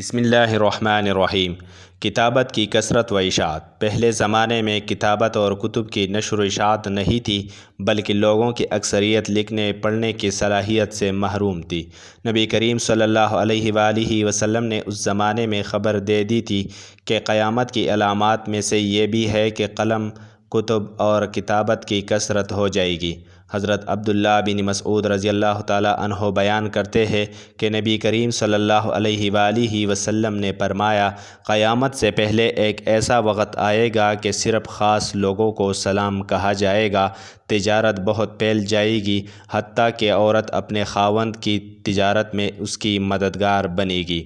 بسم اللہ الرحمن الرحیم۔ کتابت کی کثرت و اشاعت۔ پہلے زمانے میں کتابت اور کتب کی نشر و اشاعت نہیں تھی، بلکہ لوگوں کی اکثریت لکھنے پڑھنے کی صلاحیت سے محروم تھی۔ نبی کریم صلی اللہ علیہ وآلہ وسلم نے اس زمانے میں خبر دے دی تھی کہ قیامت کی علامات میں سے یہ بھی ہے کہ قلم، کتب اور کتابت کی کثرت ہو جائے گی۔ حضرت عبداللہ بن مسعود رضی اللہ تعالیٰ عنہ بیان کرتے ہیں کہ نبی کریم صلی اللہ علیہ وآلہ وسلم نے فرمایا، قیامت سے پہلے ایک ایسا وقت آئے گا کہ صرف خاص لوگوں کو سلام کہا جائے گا، تجارت بہت پھیل جائے گی، حتیٰ کہ عورت اپنے خاوند کی تجارت میں اس کی مددگار بنے گی،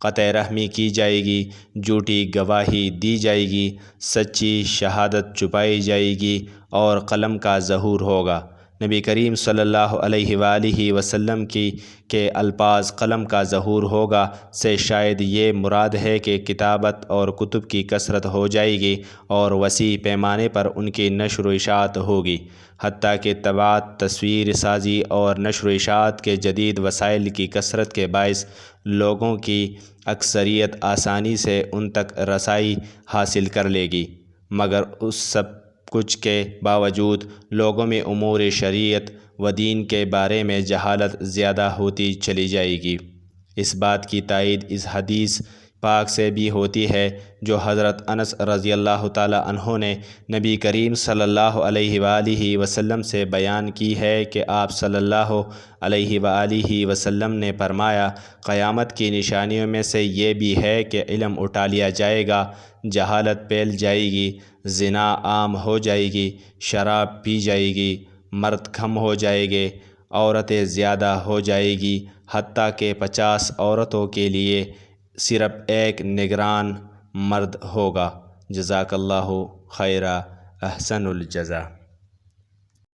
قطع رحمی کی جائے گی، جھوٹی گواہی دی جائے گی، سچی شہادت چھپائی جائے گی اور قلم کا ظہور ہوگا۔ نبی کریم صلی اللہ علیہ وآلہ وسلم کے الفاظ قلم کا ظہور ہوگا سے شاید یہ مراد ہے کہ کتابت اور کتب کی کثرت ہو جائے گی اور وسیع پیمانے پر ان کی نشر و اشاعت ہوگی، حتیٰ کہ طباعت، تصویر سازی اور نشر و اشاعت کے جدید وسائل کی کثرت کے باعث لوگوں کی اکثریت آسانی سے ان تک رسائی حاصل کر لے گی، مگر اس سب کچھ کے باوجود لوگوں میں امور شریعت و دین کے بارے میں جہالت زیادہ ہوتی چلی جائے گی۔ اس بات کی تائید اس حدیث پاک سے بھی ہوتی ہے جو حضرت انس رضی اللہ تعالیٰ عنہ نے نبی کریم صلی اللہ علیہ وآلہ وسلم سے بیان کی ہے کہ آپ صلی اللہ علیہ وآلہ وسلم نے فرمایا، قیامت کی نشانیوں میں سے یہ بھی ہے کہ علم اٹھا لیا جائے گا، جہالت پھیل جائے گی، زنا عام ہو جائے گی، شراب پی جائے گی، مرد کم ہو جائیں گے، عورتیں زیادہ ہو جائیں گی، حتیٰ کہ 50 عورتوں کے لیے صرف ایک نگران مرد ہوگا۔ جزاک اللہ خیرا، احسن الجزا۔